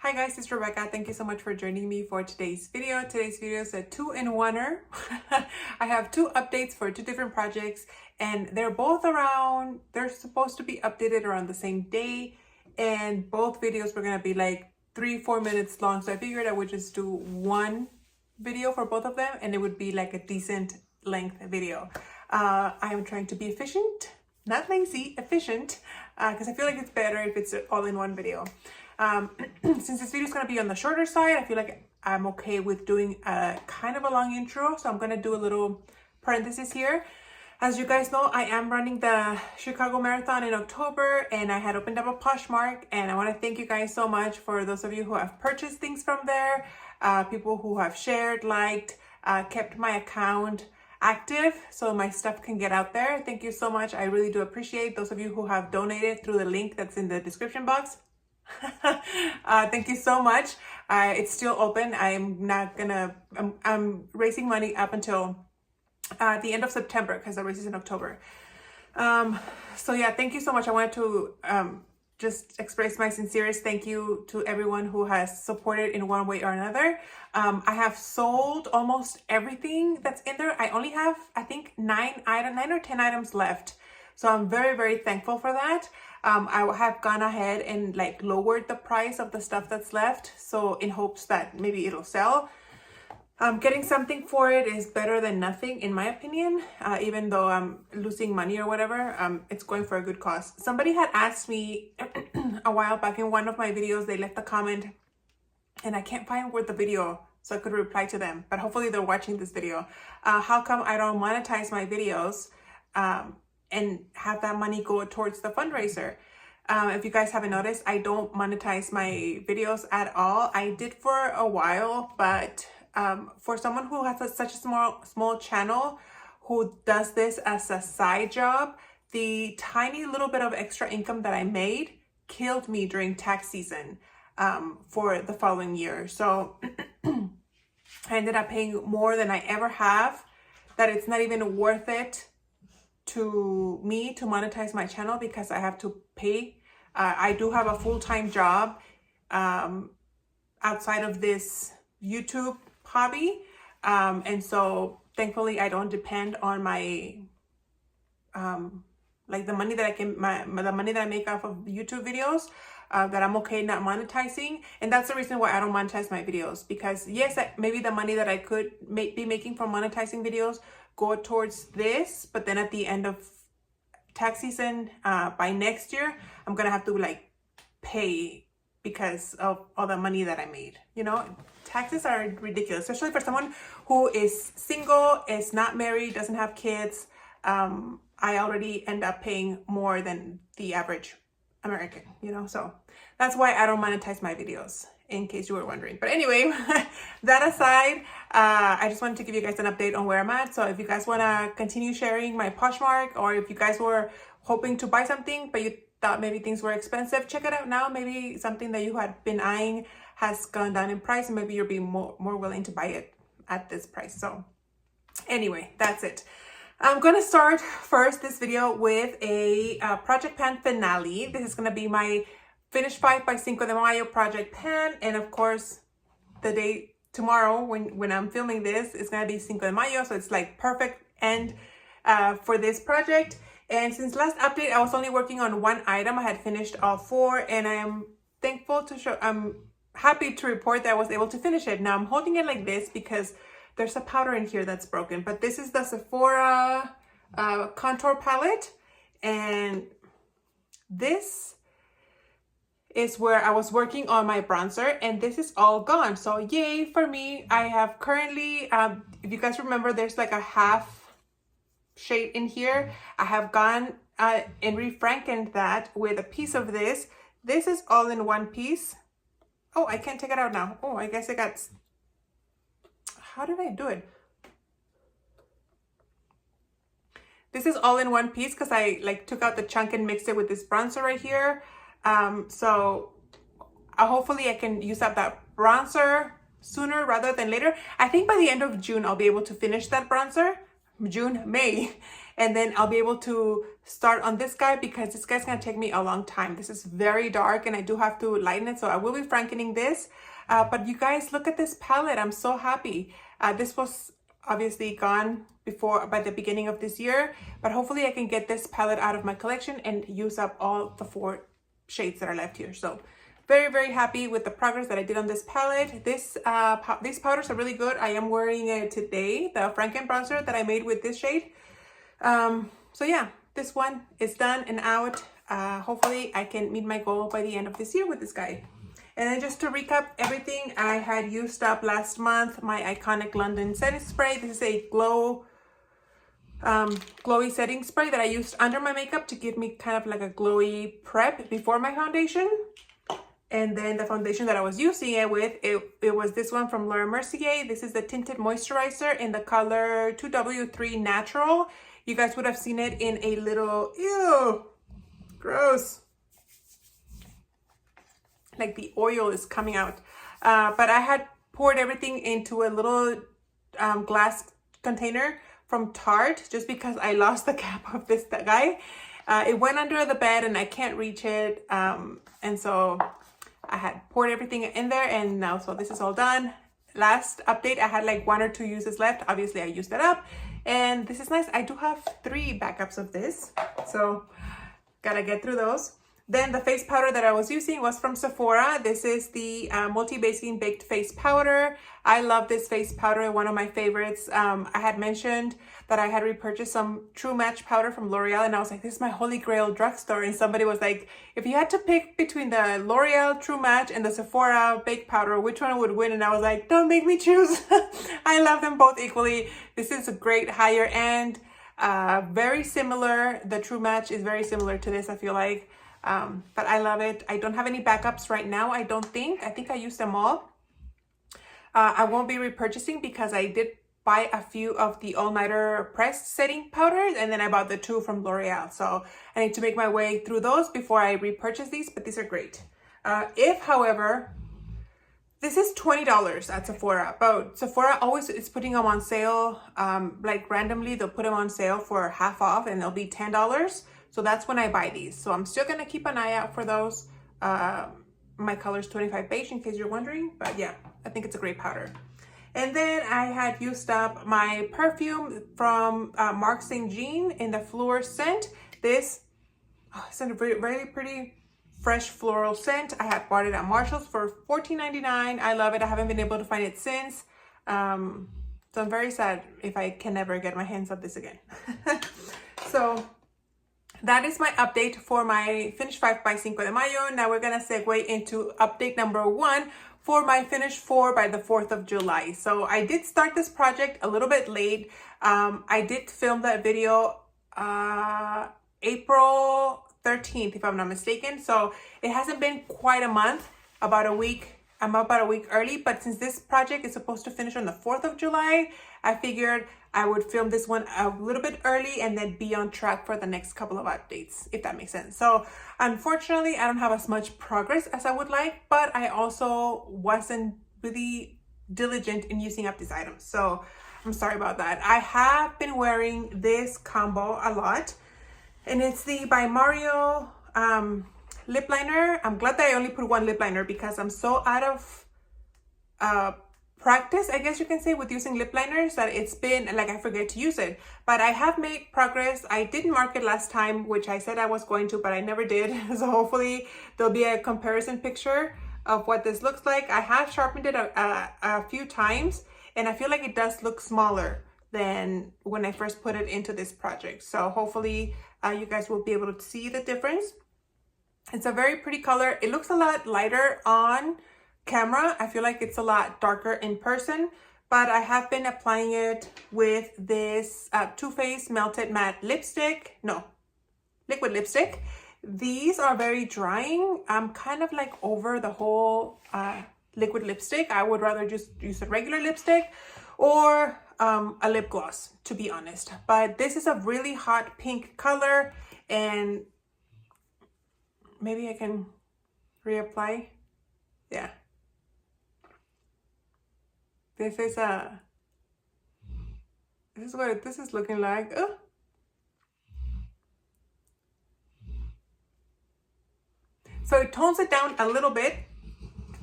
Hi guys, it's Rebecca. Thank you so much for joining me for today's video. Today's video is a two-in-oneer. I have two updates for two different projects and they're both around, they're supposed to be updated around the same day, and both videos were going to be like 3-4 minutes long. So I figured I would just do one video for both of them and it would be like a decent length video. I am trying to be efficient, not lazy, efficient, because I feel like it's better if it's all in one video. Since this video is going to be on the shorter side, I feel like I'm okay with doing a kind of a long intro. So I'm going to do a little parenthesis here. As you guys know, I am running the Chicago Marathon in October and I had opened up a Poshmark, and I want to thank you guys so much for those of you who have purchased things from there, people who have shared, liked, kept my account active so my stuff can get out there. Thank you so much. I really do appreciate those of you who have donated through the link that's in the description box. Thank you so much. It's still open. I'm raising money up until the end of September because the race is in October. So yeah, thank you so much. I wanted to just express my sincerest thank you to everyone who has supported in one way or another. I have sold almost everything that's in there. I only have, I think, 9 or 10 items left. So I'm very, very thankful for that. I have gone ahead and like lowered the price of the stuff that's left, so in hopes that maybe it'll sell. Getting something for it is better than nothing, in my opinion. Even though I'm losing money or whatever, it's going for a good cause. Somebody had asked me a while back in one of my videos, they left a comment, and I can't find where the video, so I could reply to them, but hopefully they're watching this video. How come I don't monetize my videos and have that money go towards the fundraiser? If you guys haven't noticed, I don't monetize my videos at all. I did for a while, but for someone who has such a small channel who does this as a side job, the tiny little bit of extra income that I made killed me during tax season for the following year. So I ended up paying more than I ever have, that it's not even worth it to me to monetize my channel because I have to pay. I do have a full-time job outside of this YouTube hobby, and so thankfully I don't depend on my like the money that the money that I make off of YouTube videos, that I'm okay not monetizing. And that's the reason why I don't monetize my videos, because yes, maybe the money that I could be making from monetizing videos go towards this, but then at the end of tax season, by next year, I'm gonna have to like pay because of all the money that I made. You know, taxes are ridiculous, especially for someone who is single, is not married, doesn't have kids. I already end up paying more than the average American, you know, so that's why I don't monetize my videos, in case you were wondering. But anyway, that aside, I just wanted to give you guys an update on where I'm at. So if you guys want to continue sharing my Poshmark, or if you guys were hoping to buy something but you thought maybe things were expensive, check it out now. Maybe something that you had been eyeing has gone down in price, and maybe you'll be more willing to buy it at this price. So anyway, that's it. I'm going to start first this video with a project pan finale. This is going to be my finished pipe by Cinco de Mayo project pan, and of course the day tomorrow when I'm filming this is going to be Cinco de Mayo, so it's like perfect end for this project. And since last update I was only working on one item, I had finished all 4, and I am thankful to show, I'm happy to report that I was able to finish it. Now I'm holding it like this because there's a powder in here that's broken, but this is the Sephora contour palette, and this is where I was working on my bronzer, and this is all gone. So yay for me. I have currently, if you guys remember, there's like a half shade in here. I have gone and refrankened that with a piece of this. This is all in one piece. Oh, I can't take it out now. Oh, I guess I got, how did I do it? This is all in one piece because I like took out the chunk and mixed it with this bronzer right here. So hopefully I can use up that bronzer sooner rather than later. I think by the end of June, I'll be able to finish that bronzer. May, and then I'll be able to start on this guy because this guy's gonna take me a long time. This is very dark and I do have to lighten it, so I will be frankening this. But you guys, look at this palette. I'm so happy. This was obviously gone by the beginning of this year, but hopefully I can get this palette out of my collection and use up all the 4 shades that are left here. So very, very happy with the progress that I did on this palette. These powders are really good. I am wearing it today, the Franken bronzer that I made with this shade. So yeah, this one is done and out. Hopefully I can meet my goal by the end of this year with this guy. And then just to recap everything, I had used up last month my iconic London setting spray. This is a glowy setting spray that I used under my makeup to give me kind of like a glowy prep before my foundation. And then the foundation that I was using it with, it was this one from Laura Mercier. This is the tinted moisturizer in the color 2W3 Natural. You guys would have seen it in a little, ew, gross. Like the oil is coming out. But I had poured everything into a little glass container from Tarte just because I lost the cap of this guy. It went under the bed and I can't reach it. And so I had poured everything in there, and now so this is all done. Last update, I had like 1 or 2 uses left. Obviously I used it up, and this is nice. I do have 3 backups of this, so gotta get through those. Then the face powder that I was using was from Sephora. This is the multi-basing baked face powder. I love this face powder, one of my favorites. I had mentioned that I had repurchased some True Match powder from L'Oreal, and I was like, this is my holy grail drugstore. And somebody was like, if you had to pick between the L'Oreal True Match and the Sephora baked powder, which one would win? And I was like, don't make me choose. I love them both equally. This is a great higher end, very similar. The True Match is very similar to this, I feel like. But I love it. I don't have any backups right now. I think I used them all. I won't be repurchasing because I did buy a few of the all-nighter pressed setting powders, and then I bought the 2 from L'Oreal. So I need to make my way through those before I repurchase these, but these are great. If, however, this is $20 at Sephora, but Sephora always is putting them on sale. Like randomly, they'll put them on sale for half off and they'll be $10. So that's when I buy these. So I'm still gonna keep an eye out for those. My color is 25 beige in case you're wondering, but yeah, I think it's a great powder. And then I had used up my perfume from Marc St. Jean in the Fleur scent. This is a very pretty fresh floral scent. I had bought it at Marshall's for $14.99. I love it. I haven't been able to find it since. So I'm very sad if I can never get my hands on this again. So that is my update for my Finish 5 by Cinco de Mayo. Now we're gonna segue into update number 1 for my Finish 4 by the 4th of July. So I did start this project a little bit late. I did film that video April 13th, if I'm not mistaken. So it hasn't been quite a month, about a week. I'm about a week early, but since this project is supposed to finish on the 4th of July, I figured I would film this one a little bit early and then be on track for the next couple of updates, if that makes sense. So unfortunately, I don't have as much progress as I would like, but I also wasn't really diligent in using up these items. So I'm sorry about that. I have been wearing this combo a lot, and it's the by Mayo lip liner. I'm glad that I only put 1 lip liner because I'm so out of practice, I guess you can say, with using lip liners that it's been like I forget to use it. But I have made progress. I didn't mark it last time, which I said I was going to, but I never did. So hopefully there'll be a comparison picture of what this looks like. I have sharpened it a few times, and I feel like it does look smaller than when I first put it into this project. So hopefully you guys will be able to see the difference. It's a very pretty color. It looks a lot lighter on camera. I feel like it's a lot darker in person, but I have been applying it with this Too Faced Melted Matte Lipstick. No, liquid lipstick. These are very drying. I'm kind of like over the whole liquid lipstick. I would rather just use a regular lipstick or a lip gloss, to be honest. But this is a really hot pink color, and maybe I can reapply. Yeah. This is what this is looking like. Oh. So it tones it down a little bit.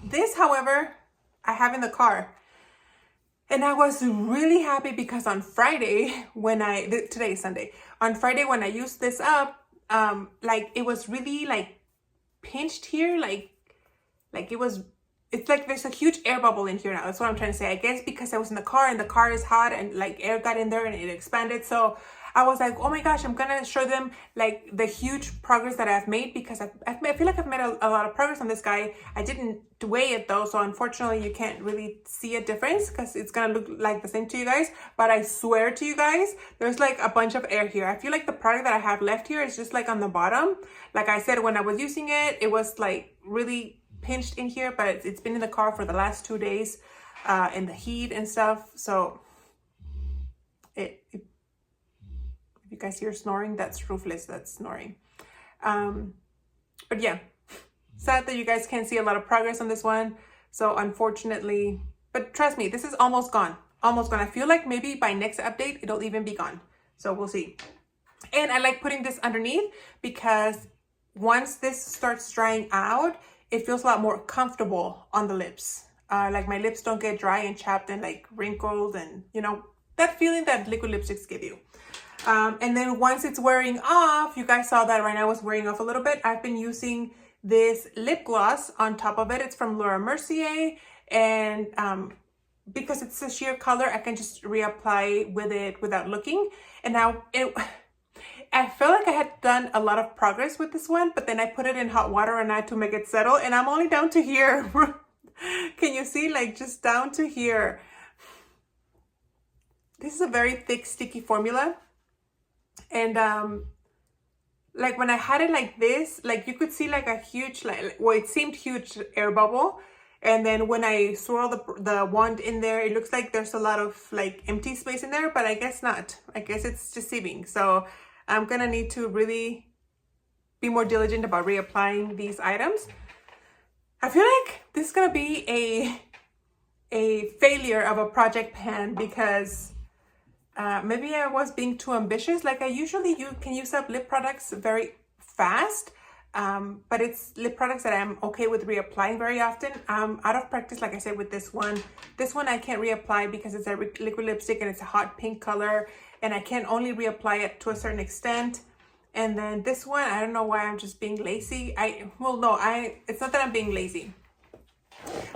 This, however, I have in the car. And I was really happy because on Friday, today is Sunday, on Friday when I used this up, like it was really like pinched here, like it's like there's a huge air bubble in here now. That's what I'm trying to say. I guess because I was in the car and the car is hot and like air got in there and it expanded. So I was like, oh my gosh, I'm gonna show them like the huge progress that I've made, because I feel like I've made a lot of progress on this guy. I didn't weigh it though, so unfortunately you can't really see a difference because it's gonna look like the same to you guys. But I swear to you guys, there's like a bunch of air here. I feel like the product that I have left here is just like on the bottom. Like I said, when I was using it, it was like really pinched in here, but it's been in the car for the last 2 days in the heat and stuff. So if you guys hear snoring, that's Ruthless that's snoring. But yeah, sad that you guys can't see a lot of progress on this one. So unfortunately, but trust me, this is almost gone. Almost gone. I feel like maybe by next update, it'll even be gone. So we'll see. And I like putting this underneath because once this starts drying out, it feels a lot more comfortable on the lips. Like my lips don't get dry and chapped and like wrinkled, and you know, that feeling that liquid lipsticks give you. And then once it's wearing off, you guys saw that right now it's wearing off a little bit. I've been using this lip gloss on top of it. It's from Laura Mercier. And because it's a sheer color, I can just reapply with it without looking. And now I felt like I had done a lot of progress with this one, but then I put it in hot water and I had to make it settle, and I'm only down to here. Can you see? Like just down to here. This is a very thick, sticky formula. And like when I had it like this, like you could see like a huge, well, it seemed huge air bubble. And then when I swirl the wand in there, it looks like there's a lot of like empty space in there, but I guess not. I guess it's deceiving. So I'm gonna need to really be more diligent about reapplying these items. I feel like this is gonna be a failure of a project pan because maybe I was being too ambitious. Like I usually can use up lip products very fast, but it's lip products that I'm okay with reapplying very often. Out of practice, like I said, with this one I can't reapply because it's a liquid lipstick and it's a hot pink color, and I can only reapply it to a certain extent. And then this one, I don't know why I'm just being lazy. It's not that I'm being lazy.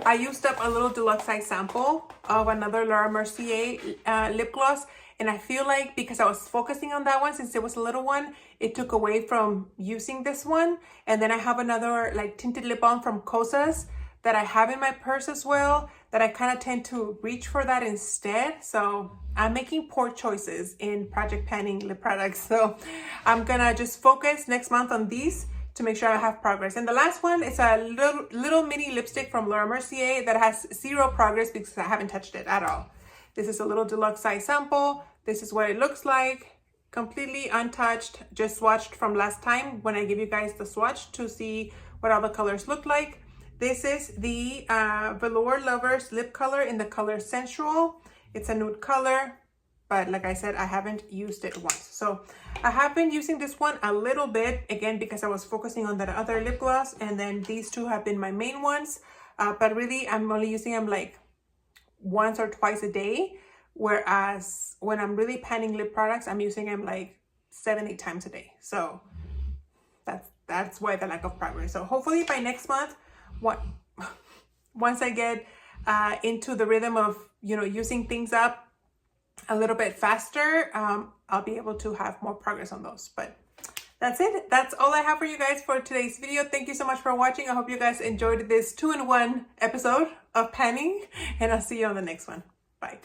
I used up a little deluxe size sample of another Laura Mercier lip gloss, and I feel like because I was focusing on that one, since it was a little one, it took away from using this one. And then I have another like tinted lip balm from Kosas that I have in my purse as well, that I kind of tend to reach for that instead. So I'm making poor choices in project panning lip products. So I'm gonna just focus next month on these to make sure I have progress. And the last one is a little mini lipstick from Laura Mercier that has 0 progress because I haven't touched it at all. This is a little deluxe size sample. This is what it looks like, completely untouched, just swatched from last time when I give you guys the swatch to see what all the colors look like. This is the Velour Lovers lip color in the color Sensual. It's a nude color, but like I said, I haven't used it once. So I have been using this one a little bit, again, because I was focusing on that other lip gloss, and then these two have been my main ones. But really, I'm only using them like once or twice a day, whereas when I'm really panning lip products, I'm using them like 7-8 times a day. So that's why the lack of progress. So hopefully by next month, once I get into the rhythm of, you know, using things up a little bit faster, I'll be able to have more progress on those. But that's it. That's all I have for you guys for today's video. Thank you so much for watching. I hope you guys enjoyed this 2-in-1 episode of panning, and I'll see you on the next one. Bye.